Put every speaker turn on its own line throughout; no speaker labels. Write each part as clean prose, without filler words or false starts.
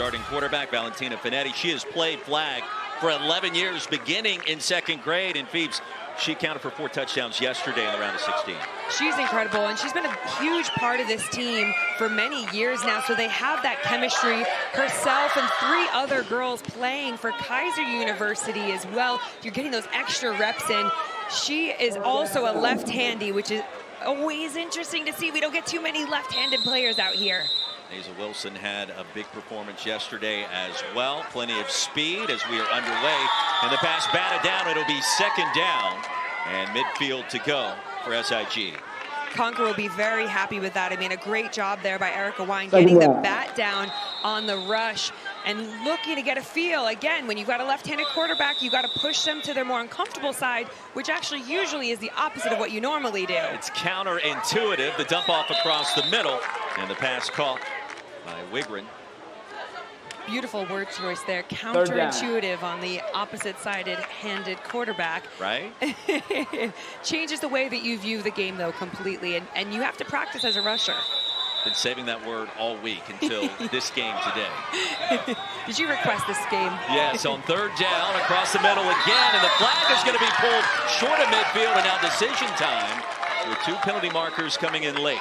starting quarterback, Valentina Finetti. She has played flag for 11 years, beginning in second grade. And Phoebes, she counted for 4 touchdowns yesterday in the round of 16.
She's incredible, and she's been a huge part of this team for many years now, so they have that chemistry. Herself and 3 other girls playing for Kaiser University as well. You're getting those extra reps in. She is also a left-handy, which is always interesting to see. We don't get too many left-handed players out here.
Asa Wilson had a big performance yesterday as well. Plenty of speed as we are underway. And the pass batted down. It'll be second down and midfield to go for SIG.
Concord will be very happy with that. I mean, a great job there by Erica Wine getting the bat down on the rush and looking to get a feel. Again, when you've got a left-handed quarterback, you've got to push them to their more uncomfortable side, which actually usually is the opposite of what you normally do.
It's counterintuitive. The dump off across the middle and the pass caught by Wigren.
Beautiful word choice there. Counterintuitive on the opposite-sided handed quarterback.
Right.
Changes the way that you view the game, though, completely. And you have to practice as a rusher.
Been saving that word all week until this game today.
Did you request this game?
Yes, on third down, across the middle again. And the flag is going to be pulled short of midfield. And now decision time with 2 penalty markers coming in late.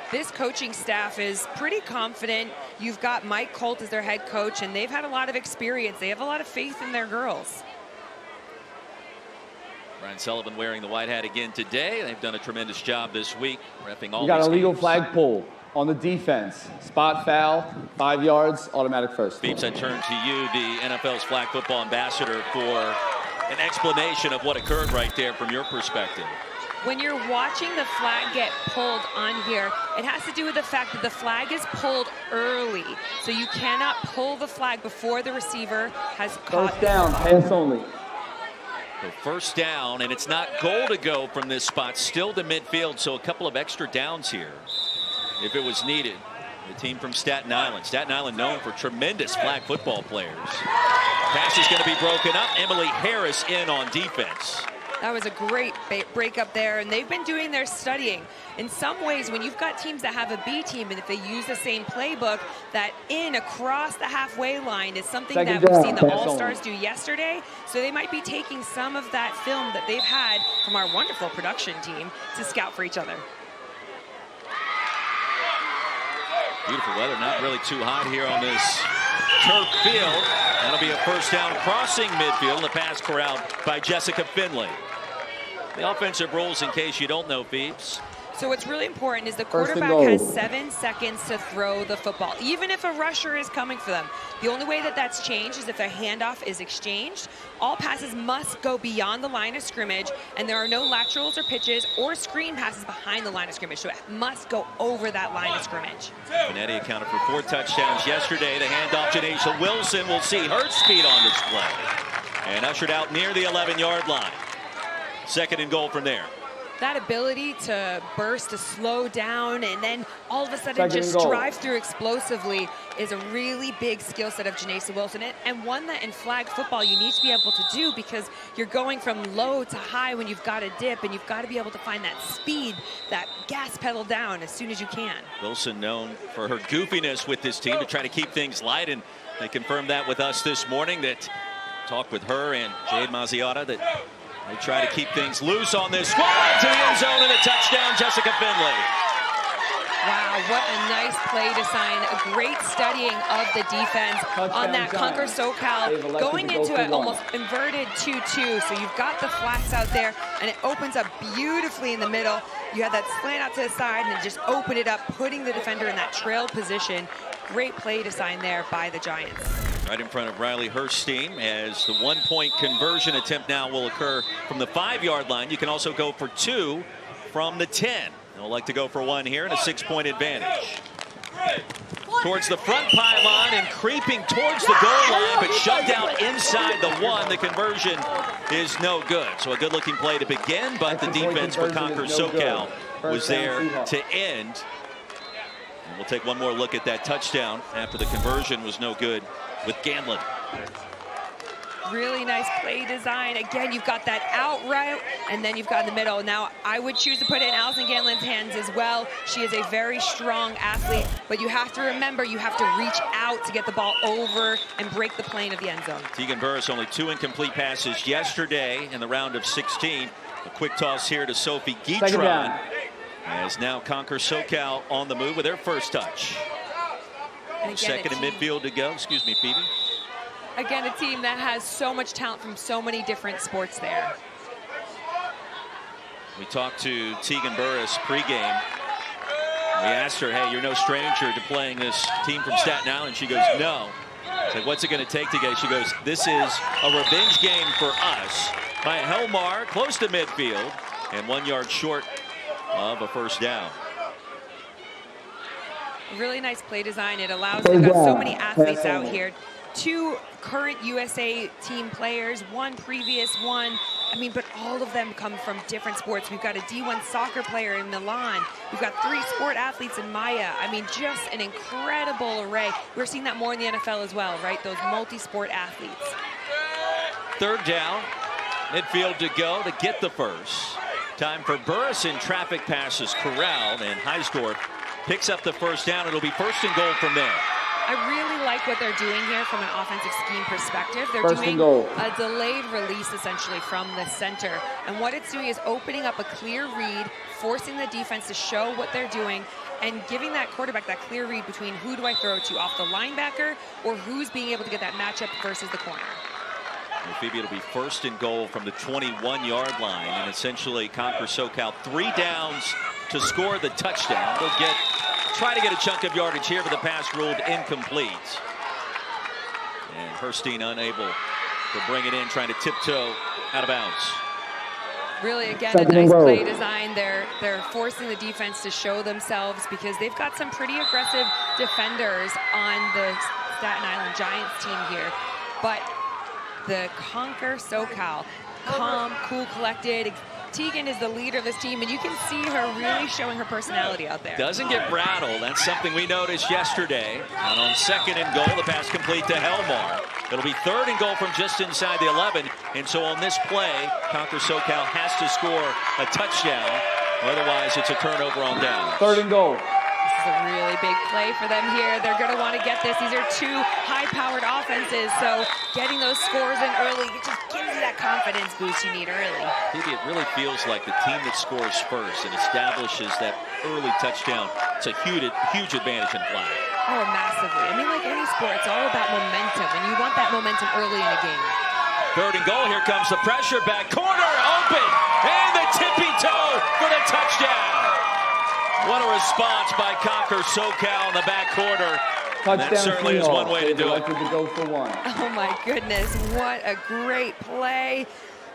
This coaching staff is pretty confident. You've got Mike Colt as their head coach, and they've had a lot of experience. They have a lot of faith in their girls.
Brian Sullivan wearing the white hat again today. They've done a tremendous job this week, reffing all these games.
You got a legal flag pull on the defense. Spot foul, 5 yards, automatic first.
Phoebes, I turn to you, the NFL's flag football ambassador, for an explanation of what occurred right there from your perspective.
When you're watching the flag get pulled on here, it has to do with the fact that the flag is pulled early. So you cannot pull the flag before the receiver has caught.
First down, pass only.
So first down, and it's not goal to go from this spot, still to midfield, so a couple of extra downs here if it was needed. The team from Staten Island. Staten Island known for tremendous flag football players. Pass is going to be broken up. Emily Harris in on defense.
That was a great break up there, and they've been doing their studying. In some ways, when you've got teams that have a B team, and if they use the same playbook, that in across the halfway line is something that we've seen the All-Stars do yesterday. So they might be taking some of that film that they've had from our wonderful production team to scout for each other.
Beautiful weather, not really too hot here on this turf field. That'll be a first down crossing midfield. The pass corralled by Jessica Finley. The offensive rules, in case you don't know, Phoebes.
So what's really important is the quarterback has 7 seconds to throw the football, even if a rusher is coming for them. The only way that that's changed is if a handoff is exchanged. All passes must go beyond the line of scrimmage, and there are no laterals or pitches or screen passes behind the line of scrimmage. So it must go over that line of scrimmage.
Finetti accounted for 4 touchdowns yesterday. The handoff to Asa Wilson. We'll see her speed on display. And ushered out near the 11-yard line. Second and goal from there.
That ability to burst, to slow down, and then all of a sudden just drive through explosively is a really big skill set of Janessa Wilson, and one that in flag football you need to be able to do, because you're going from low to high when you've got a dip, and you've got to be able to find that speed, that gas pedal down as soon as you can. Wilson known for her goofiness with this team to try to keep things light, and they confirmed that with us this morning. That talked with her and Jade Maziotta that they try to keep things loose on this squad to the end zone, and a touchdown, Jessica Finley. Wow, what a nice play to sign. A great studying of the defense on that Conquer Socal, going into an almost inverted 2-2. So you've got the flats out there, and it opens up beautifully in the middle. You have that slant out to the side, and just open it up, putting the defender in that trail position. Great play to sign there by the Giants. Right in front of Riley Hurstein, as the 1-point conversion attempt now will occur from the 5-yard line. You can also go for 2 from the 10. They'll like to go for 1 here, and a 6-point advantage. Towards the front pylon and creeping towards the goal line, but shoved out inside the 1. The conversion is no good. So a good-looking play to begin, but the defense for Conquer Socal was there to end. And we'll take one more look at that touchdown after the conversion was no good with Ganlon. Really nice play design. Again, you've got that out route, and then you've got in the middle. Now, I would choose to put it in Allison Ganlin's hands as well. She is a very strong athlete, but you have to remember you have to reach out to get the ball over and break the plane of the end zone.
Tegan Burris only 2 incomplete passes yesterday in the round of 16. A quick toss here to Sophie Guitron. As now Conquer Socal on the move with their first touch.
Again,
second in midfield to go. Excuse me, Phoebe.
Again, a team that has so much talent from so many different sports there.
We talked to Tegan Burris pregame. We asked her, hey, you're no stranger to playing this team from Staten Island. She goes, no. I said, what's it going to take to get? She goes, this is a revenge game for us. By Helmar, close to midfield, and 1 yard short of a first down.
Really nice play design. It allows, they've got so many athletes out here. 2 current USA team players, 1 previous one. I mean, but all of them come from different sports. We've got a D1 soccer player in Milan. We've got 3 sport athletes in Maya. I mean, just an incredible array. We're seeing that more in the NFL as well, right? Those multi-sport athletes.
Third down, midfield to go to get the first. Time for Burris in traffic passes corralled, and Heisdorf picks up the first down. It'll be first and goal from there.
I really like what they're doing here from an offensive scheme perspective. They're
First
doing
and goal.
a delayed release essentially from the center. And what it's doing is opening up a clear read, forcing the defense to show what they're doing, and giving that quarterback that clear read between who do I throw to, off the linebacker, or who's being able to get that matchup versus the corner.
Well, Phoebe, it'll be first and goal from the 21-yard line, and essentially Conquer Socal 3 downs to score the touchdown. They'll try to get a chunk of yardage here, but the pass ruled incomplete. And Herstein unable to bring it in, trying to tiptoe out of bounds.
Really, again, a nice play design. They're forcing the defense to show themselves because they've got some pretty aggressive defenders on the Staten Island Giants team here. But the Conquer Socal, calm, cool, collected. Tegan is the leader of this team, and you can see her really showing her personality out there.
Doesn't get rattled. That's something we noticed yesterday. And on second and goal, the pass complete to Helmar. It'll be third and goal from just inside the 11. And so on this play, Conquer Socal has to score a touchdown. Otherwise, it's a turnover on down.
Third and goal.
This is a really big play for them here. They're going to want to get this. These are 2 high-powered offenses, so getting those scores in early, it just gives you that confidence boost you need early.
Maybe it really feels like the team that scores first and establishes that early touchdown, it's a huge advantage in flag.
Oh, massively. I mean, like any sport, it's all about momentum, and you want that momentum early in a game.
Third and goal, here comes the pressure, back corner, open, and the tippy toe for the touchdown. What a response by Conquer Socal in the back quarter.
Touchdown.
That certainly is one way to do it.
To go for 1.
Oh my goodness, what a great play.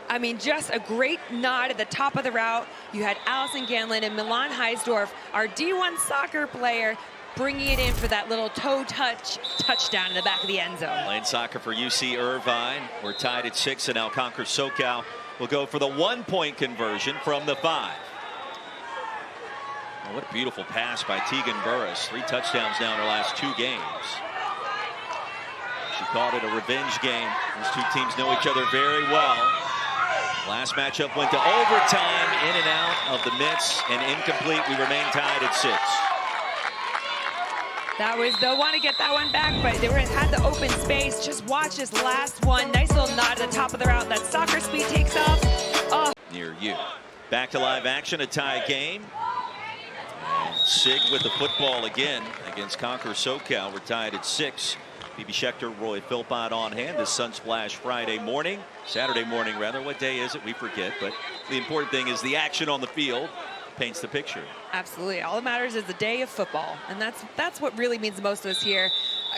I mean, just a great nod at the top of the route. You had Allison Ganlin and Milan Heisdorf, our D1 soccer player, bringing it in for that little toe touch touchdown in the back of the end zone.
Playing soccer for UC Irvine. We're tied at 6, and now Conquer Socal will go for the 1-point conversion from the 5. Oh, what a beautiful pass by Tegan Burris. 3 touchdowns now in her last 2 games. She called it a revenge game. These 2 teams know each other very well. Last matchup went to overtime, in and out of the midst, and incomplete. We remain tied at 6.
They'll want to get that one back, but they had the open space. Just watch this last one. Nice little nod at the top of the route. That soccer speed takes off. Oh.
Near you. Back to live action, a tie game. And Sig with the football again against Conquer Socal. We're tied at 6. Phoebe Schechter, Roy Philpott on hand this Sunsplash Saturday morning rather. What day is it? We forget, but the important thing is the action on the field paints the picture.
Absolutely. All that matters is the day of football, and that's what really means the most to us here.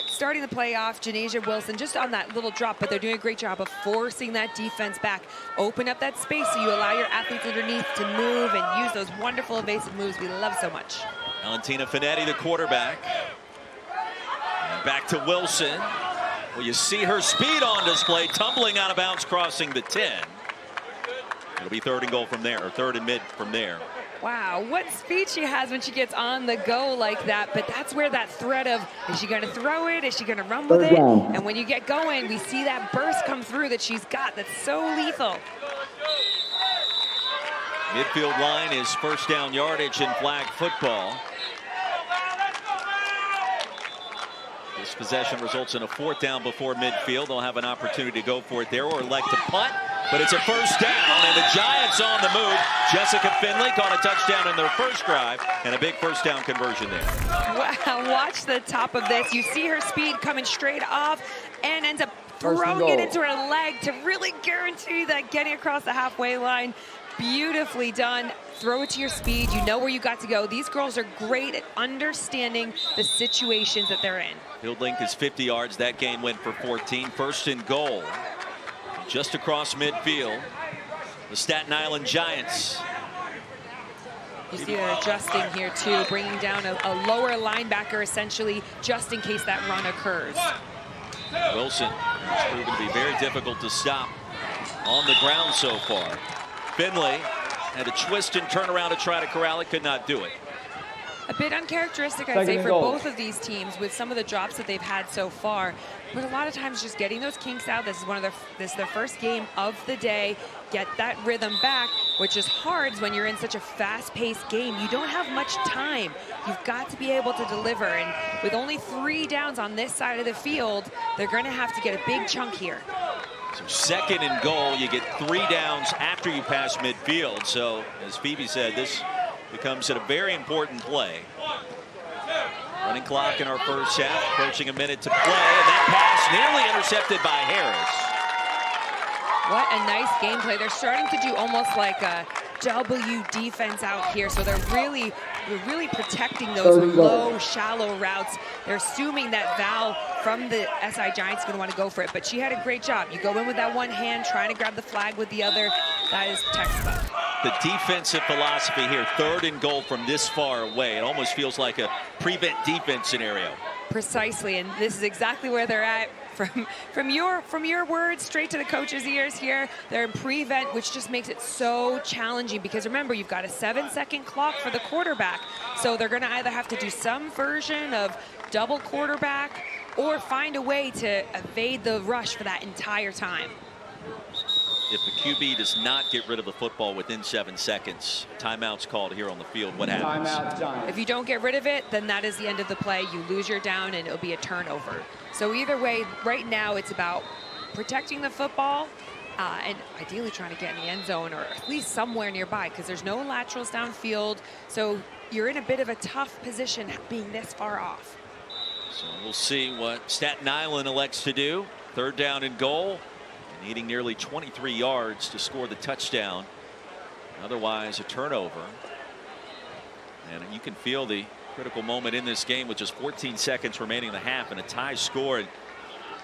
Starting the playoff, Janasia Wilson just on that little drop, but they're doing a great job of forcing that defense back. Open up that space so you allow your athletes underneath to move and use those wonderful evasive moves we love so much.
Valentina Finetti, the quarterback. And back to Wilson. Well, you see her speed on display, tumbling out of bounds, crossing the 10. It'll be third and goal from there, or third and mid from there.
Wow, what speed she has when she gets on the go like that. But that's where that threat of, is she going to throw it? Is she going to run with it? And when you get going, we see that burst come through that she's got that's so lethal.
Midfield line is first down yardage in flag football. This possession results in a 4th down before midfield. They'll have an opportunity to go for it there or elect to punt. But it's a first down, and the Giants on the move. Jessica Finley caught a touchdown in their first drive, and a big first down conversion there.
Wow, watch the top of this. You see her speed coming straight off and ends up throwing it into her leg to really guarantee that getting across the halfway line. Beautifully done. Throw it to your speed. You know where you got to go. These girls are great at understanding the situations that they're in.
Field length is 50 yards. That game went for 14. First and goal. Just across midfield. The Staten Island Giants.
You see they're adjusting here too, bringing down a lower linebacker essentially just in case that run occurs.
Wilson has proven to be very difficult to stop on the ground so far. Finley had a twist and turn around to try to corral it, could not do it.
A bit uncharacteristic, I'd say, for both of these teams with some of the drops that they've had so far. But a lot of times just getting those kinks out. This is their first game of the day. Get that rhythm back, which is hard when you're in such a fast-paced game. You don't have much time. You've got to be able to deliver. And with only 3 downs on this side of the field, they're going to have to get a big chunk here.
So second and goal, you get 3 downs after you pass midfield. So as Phoebe said, this becomes a very important play. Running clock in our first half, approaching a minute to play, and that pass nearly intercepted by Harris.
What a nice gameplay. They're starting to do almost like a W defense out here. So they're really protecting those low, shallow routes. They're assuming that Val from the SI Giants is going to want to go for it, but she had a great job. You go in with that one hand, trying to grab the flag with the other. That is textbook.
The defensive philosophy here, 3rd and goal from this far away. It almost feels like a prevent defense scenario.
Precisely, and this is exactly where they're at. From your words straight to the coach's ears here, they're in prevent, which just makes it so challenging because remember, you've got a 7-second clock for the quarterback, so they're going to either have to do some version of double quarterback or find a way to evade the rush for that entire time.
If the QB does not get rid of the football within 7 seconds, timeout's called here on the field. What happens?
Timeout.
If you don't get rid of it, then that is the end of the play. You lose your down and it'll be a turnover. So either way, right now it's about protecting the football and ideally trying to get in the end zone or at least somewhere nearby because there's no laterals downfield. So you're in a bit of a tough position being this far off.
So we'll see what Staten Island elects to do. 3rd down and goal. Needing nearly 23 yards to score the touchdown. Otherwise, a turnover. And you can feel the critical moment in this game with just 14 seconds remaining in the half and a tie score. And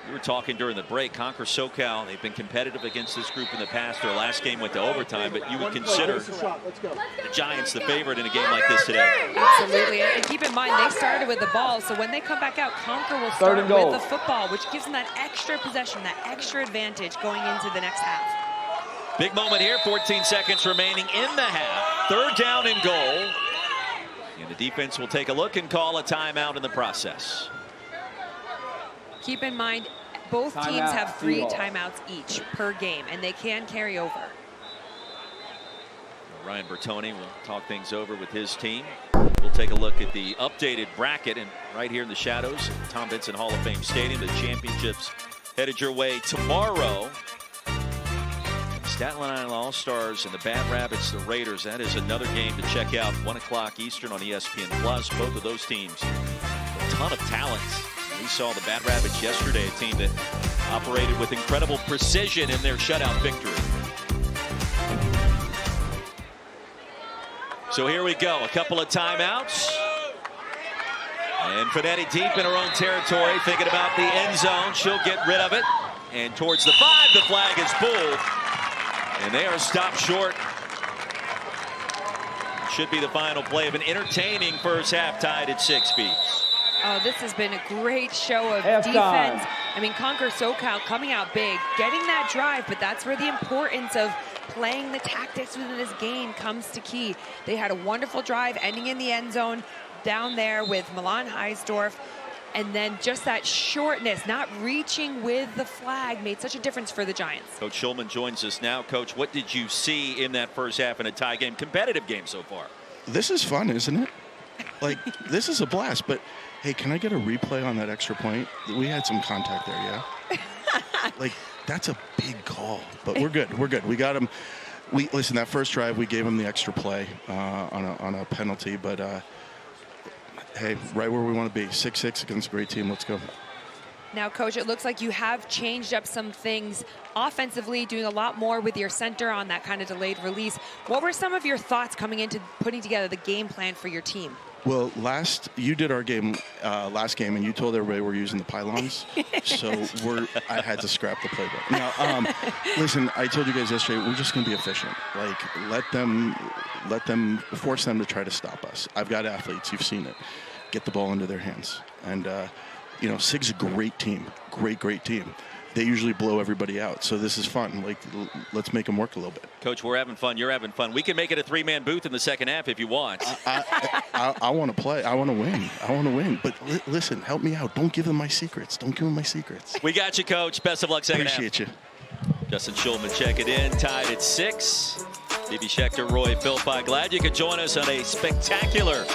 we were talking during the break. Conquer Socal, they've been competitive against this group in the past. Their last game went to overtime, but you would consider the Giants the favorite in a game like this today.
Absolutely, and keep in mind they started with the ball, so when they come back out, Conquer will start with the football, which gives them that extra possession, that extra advantage going into the next half.
Big moment here, 14 seconds remaining in the half. 3rd down and goal. And the defense will take a look and call a timeout in the process.
Keep in mind, both teams have 3 timeouts each per game, and they can carry over.
Ryan Bertoni will talk things over with his team. We'll take a look at the updated bracket, and right here in the shadows of Tom Benson Hall of Fame Stadium, the championships headed your way tomorrow. Staten Island All-Stars and the Bad Rabbits, the Raiders. That is another game to check out. 1 o'clock Eastern on ESPN+. Both of those teams, a ton of talent. We saw the Bad Rabbits yesterday, a team that operated with incredible precision in their shutout victory. So here we go, a couple of timeouts. And Finetti deep in her own territory, thinking about the end zone. She'll get rid of it. And towards the 5, the flag is pulled. And they are stopped short. Should be the final play of an entertaining first half, tied at 6 apiece.
Oh, this has been a great show of defense. I mean, Conquer Socal coming out big, getting that drive, but that's where the importance of playing the tactics within this game comes to key. They had a wonderful drive ending in the end zone down there with Milan Heisdorf. And then just that shortness, not reaching with the flag, made such a difference for the Giants.
Coach Schulman joins us now. Coach, what did you see in that first half in a tie game, competitive game so far?
This is fun, isn't it? Like, this is a blast. But, hey, can I get a replay on that extra point? We had some contact there, yeah? Like, that's a big call. But we're good. We're good. We got him. Listen, that first drive, we gave him the extra play on a penalty. But, hey, right where we want to be. 6-6 against a great team. Let's go.
Now, Coach, it looks like you have changed up some things offensively, doing a lot more with your center on that kind of delayed release. What were some of your thoughts coming into putting together the game plan for your team?
Well, you did our game last game, and you told everybody we're using the pylons. So I had to scrap the playbook. Now, listen, I told you guys yesterday, we're just going to be efficient. Like, force them to try to stop us. I've got athletes. You've seen it. Get the ball into their hands. And, SIG's a great team. Great team. They usually blow everybody out. So this is fun. Like, let's make them work a little bit.
Coach, we're having fun. You're having fun. We can make it a three-man booth in the second half if you want.
I want to play. I want to win. But listen, help me out. Don't give them my secrets.
We got you, Coach. Best of luck second half.
Appreciate you.
Justin Schulman checking in, tied at 6. Phoebe Schechter, Roy Philpott. Glad you could join us on a spectacular.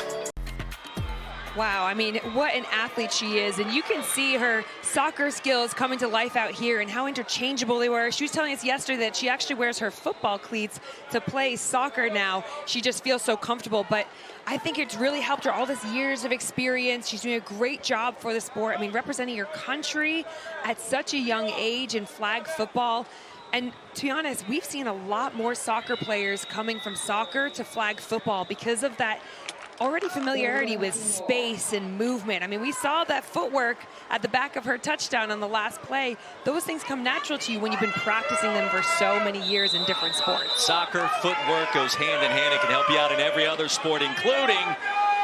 Wow, I mean, what an athlete she is. And you can see her soccer skills coming to life out here and how interchangeable they were. She was telling us yesterday that she actually wears her football cleats to play soccer now. She just feels so comfortable. But I think it's really helped her, all these years of experience. She's doing a great job for the sport. I mean, representing your country at such a young age in flag football. And to be honest, we've seen a lot more soccer players coming from soccer to flag football because of that already familiarity with space and movement. I mean, we saw that footwork at the back of her touchdown on the last play. Those things come natural to you when you've been practicing them for so many years in different sports.
Soccer, footwork goes hand in hand. It can help you out in every other sport, including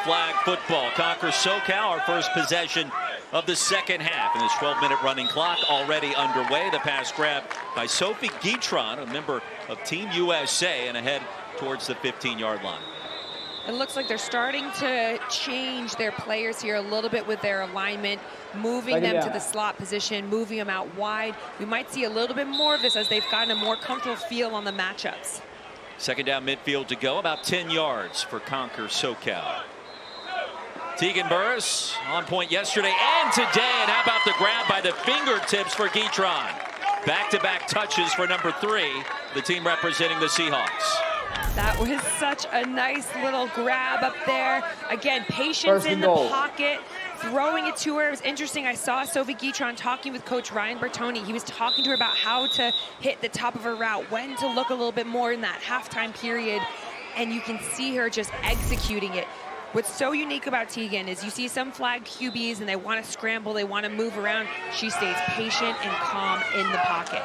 flag football. Conquer Socal, our first possession of the second half. And this 12-minute running clock already underway. The pass grab by Sophie Guitron, a member of Team USA, and ahead towards the 15-yard line.
It looks like they're starting to change their players here a little bit with their alignment, moving them to the slot position, moving them out wide. We might see a little bit more of this as they've gotten a more comfortable feel on the matchups.
Second down midfield to go, about 10 yards for Conquer Socal. Tegan Burris on point yesterday and today. And how about the grab by the fingertips for Guitron? Back-to-back touches for number 3, the team representing the Seahawks.
That was such a nice little grab up there. Again, patience in the pocket, throwing it to her. It was interesting. I saw Sophie Guitron talking with Coach Ryan Bertoni. He was talking to her about how to hit the top of her route, when to look a little bit more in that halftime period. And you can see her just executing it. What's so unique about Tegan is you see some flag QBs and they want to scramble, they want to move around. She stays patient and calm in the pocket.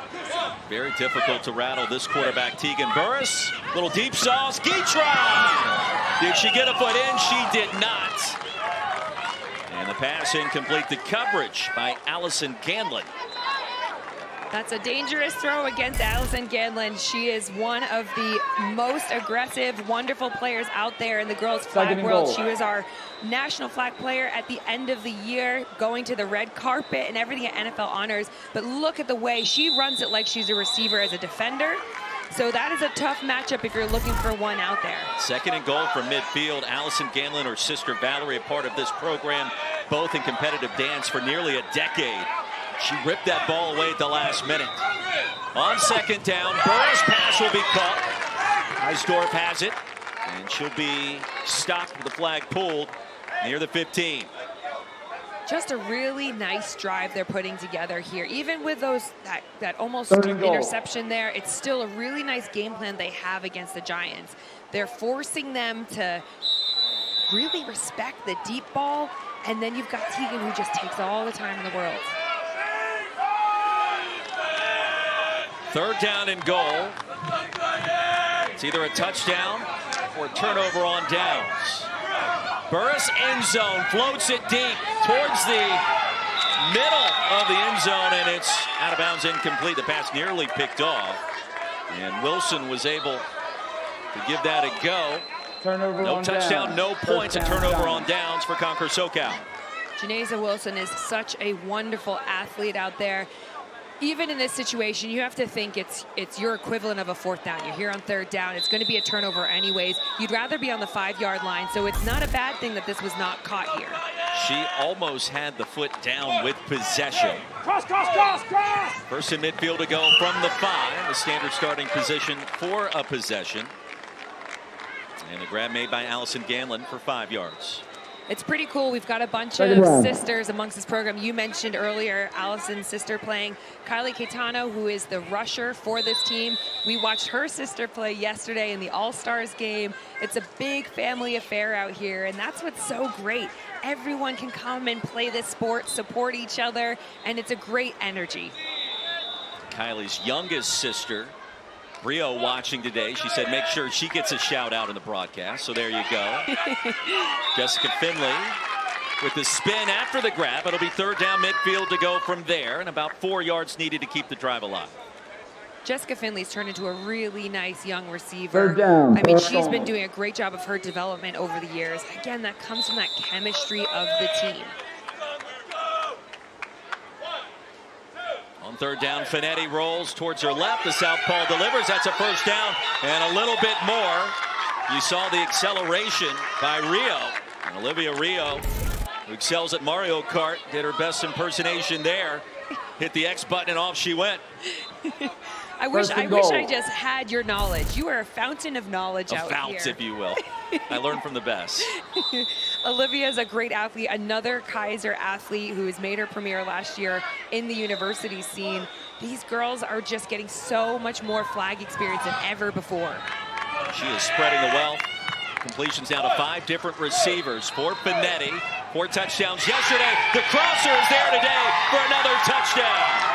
Very difficult to rattle this quarterback, Tegan Burris. Little deep sauce, Guitron! Did she get a foot in? She did not. And the pass incomplete. The coverage by Allison Ganlin.
That's a dangerous throw against Allison Ganlin. She is one of the most aggressive, wonderful players out there in the girls' flag world. She was our national flag player at the end of the year, going to the red carpet and everything at NFL Honors. But look at the way she runs it like she's a receiver as a defender. So that is a tough matchup if you're looking for one out there.
Second and goal from midfield. Allison Ganlin, her sister Valerie, a part of this program, both in competitive dance for nearly a decade. She ripped that ball away at the last minute. On second down, Burris' pass will be caught. Heisdorf has it, and she'll be stopped with the flag pulled near the 15.
Just a really nice drive they're putting together here. Even with that almost interception there, it's still a really nice game plan they have against the Giants. They're forcing them to really respect the deep ball, and then you've got Tegan, who just takes all the time in the world.
Third down and goal. It's either a touchdown or a turnover on downs. Burris, end zone, floats it deep towards the middle of the end zone, and it's out of bounds, incomplete. The pass nearly picked off. And Wilson was able to give that a go.
Turnover
No
on
touchdown,
down.
no points, a
First down,
turnover
down.
on downs for Conquer Socal.
Janaisa Wilson is such a wonderful athlete out there. Even in this situation, you have to think it's your equivalent of a 4th down. You're here on 3rd down. It's going to be a turnover anyways. You'd rather be on the 5-yard line, so it's not a bad thing that this was not caught here.
She almost had the foot down with possession.
Cross!
First in midfield to go from the 5, the standard starting position for a possession. And the grab made by Allison Ganlon for 5 yards.
It's pretty cool. We've got a bunch of sisters amongst this program. You mentioned earlier Allison's sister playing, Kylie Caetano, who is the rusher for this team. We watched her sister play yesterday in the All-Stars game. It's a big family affair out here, and that's what's so great. Everyone can come and play this sport, support each other, and it's a great energy.
Kylie's youngest sister, Rio, watching today. She said make sure she gets a shout out in the broadcast. So there you go. Jessica Finley with the spin after the grab. It'll be 3rd down midfield to go from there, and about 4 yards needed to keep the drive alive.
Jessica Finley's turned into a really nice young receiver.
3rd down.
I mean, she's been doing a great job of her development over the years. Again, that comes from that chemistry of the team.
On 3rd down, Finetti rolls towards her left. The southpaw delivers. That's a 1st down and a little bit more. You saw the acceleration by Rio. And Olivia Rio, who excels at Mario Kart, did her best impersonation there. Hit the X button and off she went.
I wish I just had your knowledge. You are a fountain of knowledge out here.
A fount, if you will. I learned from the best.
Olivia is a great athlete, another Kaiser athlete who has made her premiere last year in the university scene. These girls are just getting so much more flag experience than ever before.
She is spreading the wealth. Completions down to 5 different receivers for Finetti. 4 touchdowns yesterday. The crosser is there today for another touchdown.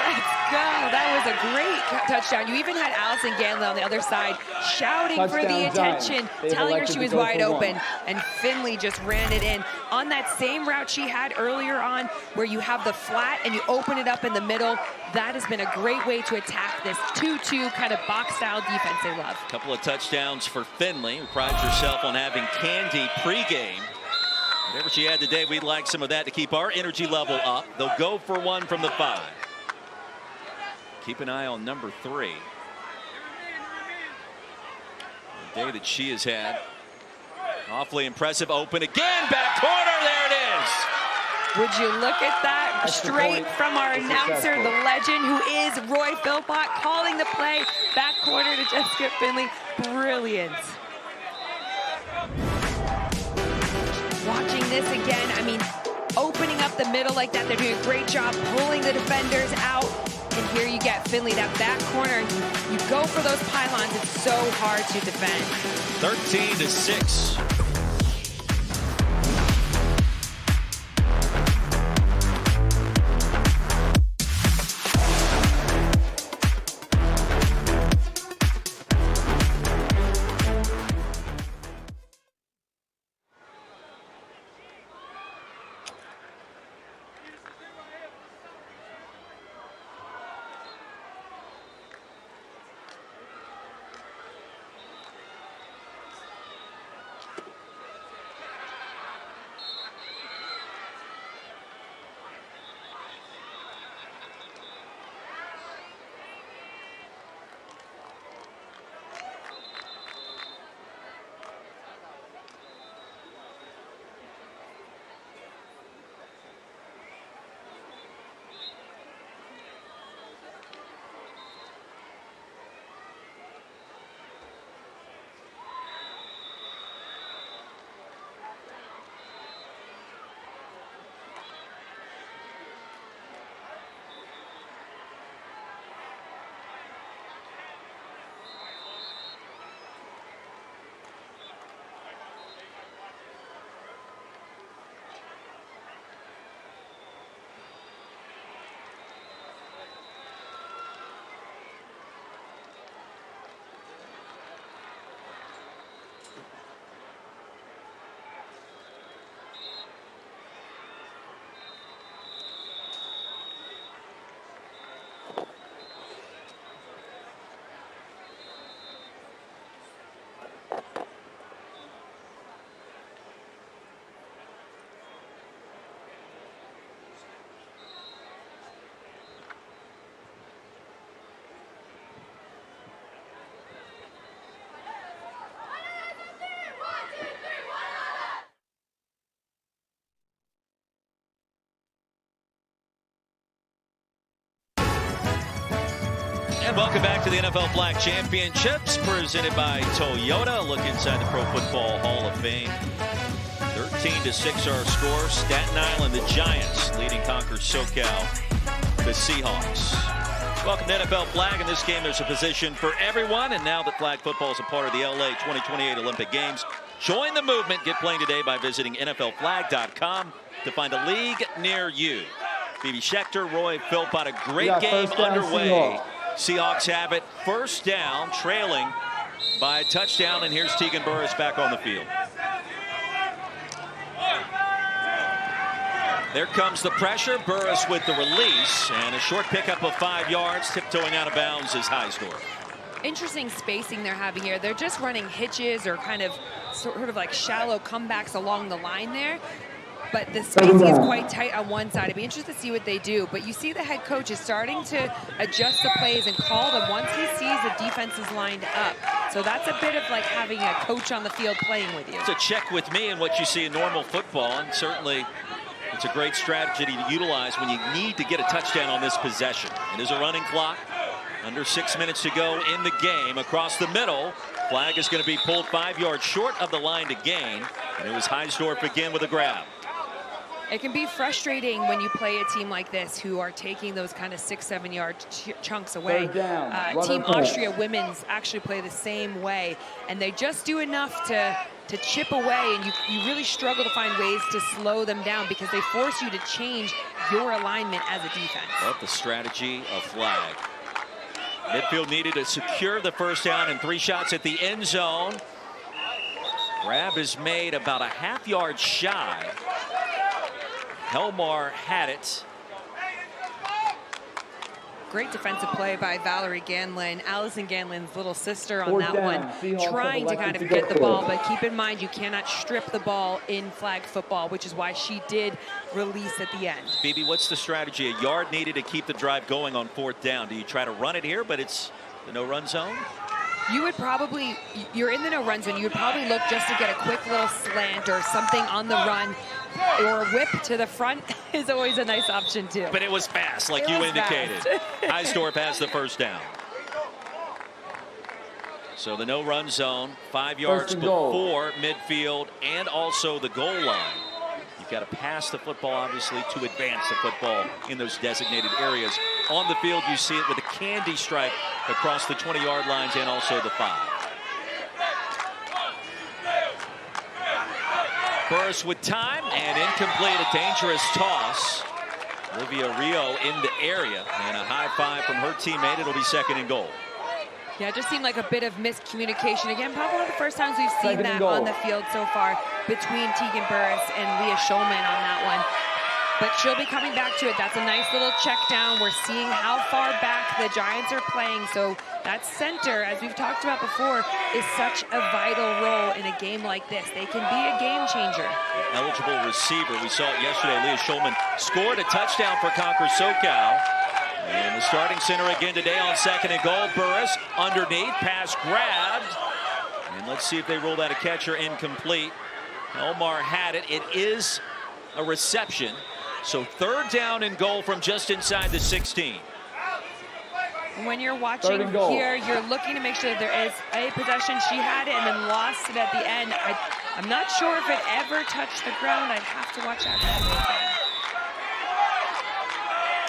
Let's go. That was a great touchdown. You even had Allison Ganlon on the other side shouting for the attention, telling her she was wide open, and Finley just ran it in. On that same route she had earlier on, where you have the flat and you open it up in the middle, that has been a great way to attack this 2-2 kind of box-style defense they love.
A couple of touchdowns for Finley, who prides herself on having candy pregame. Whatever she had today, we'd like some of that to keep our energy level up. They'll go for 1 from the 5. Keep an eye on number 3. The day that she has had. Awfully impressive. Open again. Back corner. There it is.
Would you look at that? Straight from our announcer, the legend, who is Roy Philpott, calling the play. Back corner to Jessica Finley. Brilliant. Watching this again, I mean, opening up the middle like that. They're doing a great job pulling the defenders out. And here you get Finley, that back corner. You go for those pylons. It's so hard to defend.
13-6. Welcome back to the NFL Flag Championships, presented by Toyota. Look inside the Pro Football Hall of Fame. 13-6 our score. Staten Island, the Giants, leading Conquer Socal, the Seahawks. Welcome to NFL Flag. In this game, there's a position for everyone. And now that flag football is a part of the LA 2028 Olympic Games, join the movement. Get playing today by visiting NFLflag.com to find a league near you. Phoebe Schechter, Roy Philpott, a great game underway. Seahawks have it. First down, trailing by a touchdown. And here's Tegan Burris back on the field. There comes the pressure. Burris with the release. And a short pickup of 5 yards. Tiptoeing out of bounds is Heisdorf.
Interesting spacing they're having here. They're just running hitches or kind of sort of like shallow comebacks along the line there. But the spacing is quite tight on one side. I'd be interested to see what they do. But you see the head coach is starting to adjust the plays and call them once he sees the defense is lined up. So that's a bit of like having a coach on the field playing with you.
It's a check with me in what you see in normal football. And certainly it's a great strategy to utilize when you need to get a touchdown on this possession. It is a running clock. Under 6 minutes to go in the game. Across the middle. Flag is going to be pulled 5 yards short of the line to gain. And it was Heisdorf again with a grab.
It can be frustrating when you play a team like this who are taking those kind of 6-7 yard chunks away. Team Austria women's actually play the same way, and they just do enough to chip away, and you really struggle to find ways to slow them down because they force you to change your alignment as a defense.
Love the strategy of flag. Midfield needed to secure the first down and 3 shots at the end zone. Grab is made about a half yard shy. Helmar had it.
Great defensive play by Valerie Ganlin, Allison Ganlin's little sister on that one, trying to kind of get the ball, but keep in mind you cannot strip the ball in flag football, which is why she did release at the end.
Phoebe, what's the strategy? A yard needed to keep the drive going on 4th down. Do you try to run it here, but it's the no-run zone?
You would probably, you're in the no-run zone, you would probably look just to get a quick little slant or something on the run, or a whip to the front is always a nice option too.
But it was fast, like you indicated. Heisdorf has the first down. So the no-run zone, 5 yards before midfield and also the goal line. You've got to pass the football, obviously, to advance the football in those designated areas. On the field, you see it with a candy stripe across the 20-yard lines and also the 5. Burris with time and incomplete, a dangerous toss. Olivia Rio in the area and a high five from her teammate. It'll be 2nd and goal.
Yeah, it just seemed like a bit of miscommunication. Again, probably one of the first times we've seen that on the field so far between Tegan Burris and Leah Schulman on that one. But she'll be coming back to it. That's a nice little check down. We're seeing how far back the Giants are playing. So that center, as we've talked about before, is such a vital role in a game like this. They can be a game changer.
Eligible receiver. We saw it yesterday. Leah Schulman scored a touchdown for Conquer Socal. And the starting center again today on 2nd and goal. Burris underneath. Pass grabbed. And let's see if they roll that a catcher incomplete. Elmar had it. It is a reception. So 3rd down and goal from just inside the 16.
When you're watching here, you're looking to make sure that there is a possession. She had it and then lost it at the end. I'm not sure if it ever touched the ground. I'd have to watch out.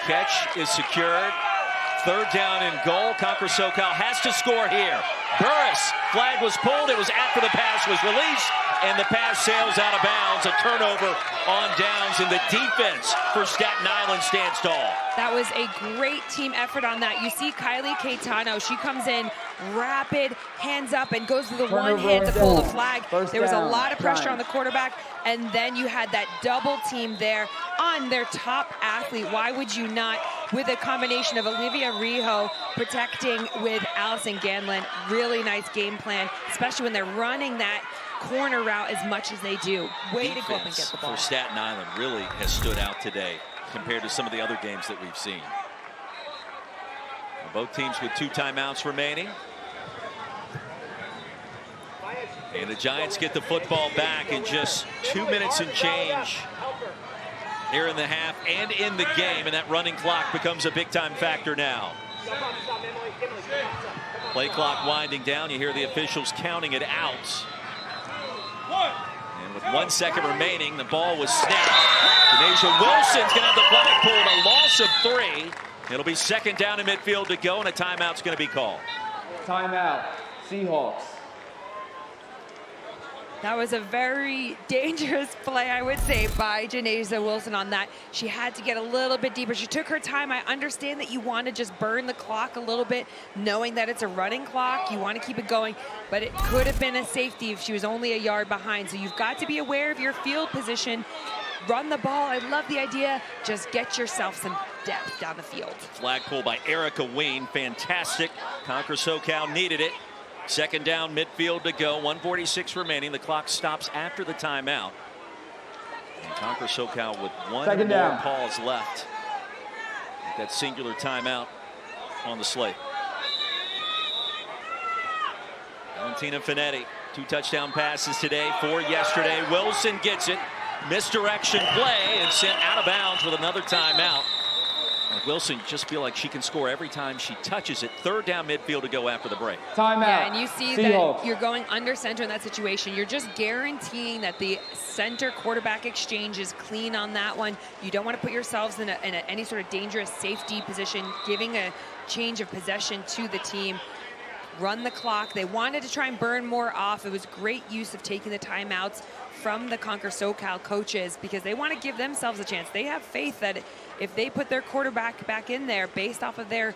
Catch is secured. 3rd down and goal. Conquer Socal has to score here. Burris, flag was pulled. It was after the pass was released, and the pass sails out of bounds. A turnover on downs, and the defense for Staten Island stands tall.
That was a great team effort on that. You see Kylie Caetano. She comes in rapid, hands up, and goes to the one hand to pull the flag. There was a lot of pressure on the quarterback, and then you had that double team there on their top athlete. Why would you not, with a combination of Olivia Rijo protecting with Allison Ganlin? Really nice game plan, especially when they're running that corner route as much as they do. Way to go up and get the ball.
For Staten Island really has stood out today compared to some of the other games that we've seen. Both teams with 2 timeouts remaining. And the Giants get the football back in just 2 minutes and change here in the half and in the game, and that running clock becomes a big-time factor now. Play clock winding down. You hear the officials counting it out. And with 1 second remaining, the ball was snapped. Denasia Wilson's going to have the flag pulled. A loss of 3. It'll be second down in midfield to go, and a timeout's going to be called.
Timeout, Seahawks.
That was a very dangerous play, I would say, by Denasia Wilson on that. She had to get a little bit deeper. She took her time. I understand that you want to just burn the clock a little bit, knowing that it's a running clock. You want to keep it going, but it could have been a safety if she was only a yard behind. So you've got to be aware of your field position. Run the ball. I love the idea. Just get yourself some depth down the field.
Flag pull by Erica Ween. Fantastic. Conquer SoCal needed it. Second down, midfield to go. 1:46 remaining. The clock stops after the timeout. And Conquer SoCal with one more pause left. That singular timeout on the slate. Valentina Finetti, 2 touchdown passes today, 4 yesterday. Wilson gets it. Misdirection play and sent out of bounds with another timeout. Wilson just feel like she can score every time she touches it. Third down midfield to go after the break.
Timeout.
Yeah, and you see that you're going under center in that situation. You're just guaranteeing that the center quarterback exchange is clean on that one. You don't want to put yourselves in any sort of dangerous safety position, giving a change of possession to the team. Run the clock. They wanted to try and burn more off. It was great use of taking the timeouts from the Conquer SoCal coaches because they want to give themselves a chance. They have faith that if they put their quarterback back in there based off of their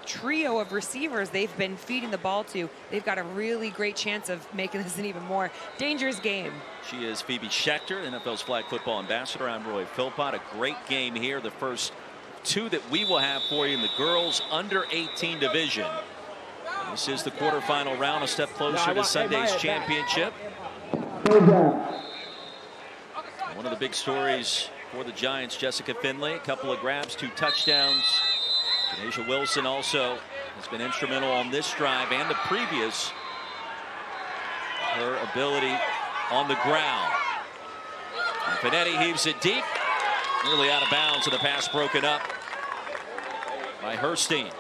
trio of receivers they've been feeding the ball to, they've got a really great chance of making this an even more dangerous game.
She is Phoebe Schechter, NFL's flag football ambassador. I'm Roy Philpott. A great game here. The first 2 that we will have for you in the girls under 18 division. This is the quarterfinal round, a step closer to Sunday's championship. One of the big stories for the Giants, Jessica Finley, a couple of grabs, 2 touchdowns. Denasia Wilson also has been instrumental on this drive and the previous. Her ability on the ground. And Finetti heaves it deep, nearly out of bounds, and the pass broken up by Herstein.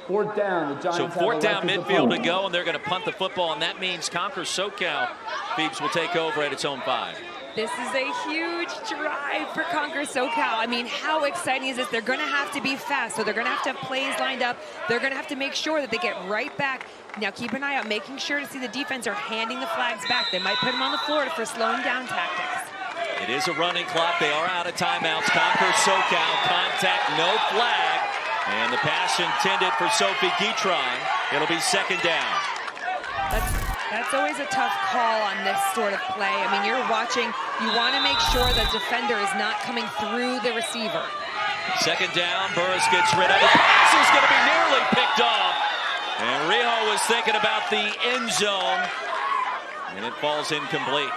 4th down, the Giants.
So 4th down midfield to go, and they're going to punt the football, and that means Conquer SoCal, Phoebes, will take over at its own 5.
This is a huge drive for Conquer SoCal. I mean, how exciting is this? They're going to have to be fast, so they're going to have plays lined up. They're going to have to make sure that they get right back. Now keep an eye out, making sure to see the defense are handing the flags back. They might put them on the floor for slowing down tactics.
It is a running clock. They are out of timeouts. Conquer SoCal, contact, no flag. And the pass intended for Sophie Guitron. It'll be second down.
That's always a tough call on this sort of play. I mean, you're watching. You want to make sure the defender is not coming through the receiver.
Second down. Burris gets rid of it. Pass is going to be nearly picked off. And Rijo was thinking about the end zone. And it falls incomplete.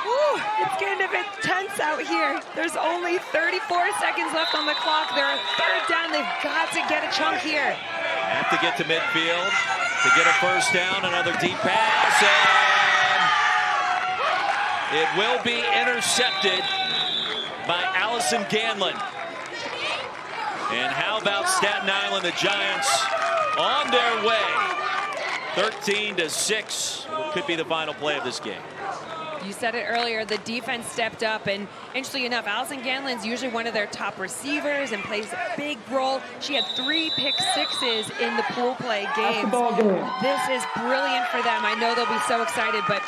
Woo, it's getting a bit tense out here. There's only 34 seconds left on the clock. They're third down. They've got to get a chunk here.
Have to get to midfield to get a first down. Another deep pass, and it will be intercepted by Allison Ganlon. And how about Staten Island? The Giants on their way. 13-6 could be the final play of this game.
You said it earlier, the defense stepped up, and interestingly enough, Allison Ganlon's usually one of their top receivers and plays a big role. She had 3 pick-6s in the pool play games. This is brilliant for them. I know they'll be so excited, but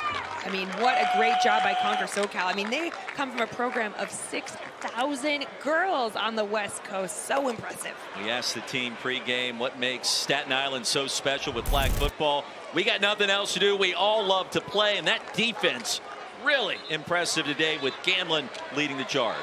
I mean, what a great job by Conquer SoCal. I mean, they come from a program of 6,000 girls on the West Coast. So impressive.
We asked the team pregame what makes Staten Island so special with flag football. We got nothing else to do. We all love to play, and that defense really impressive today with Ganlon leading the charge.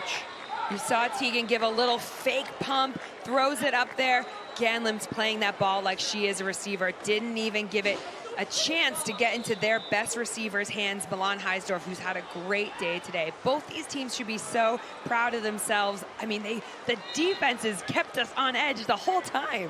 You saw Tegan give a little fake pump, throws it up there. Ganlon's playing that ball like she is a receiver. Didn't even give it a chance to get into their best receiver's hands, Milan Heisdorf, who's had a great day today. Both these teams should be so proud of themselves. I mean, the defenses kept us on edge the whole time.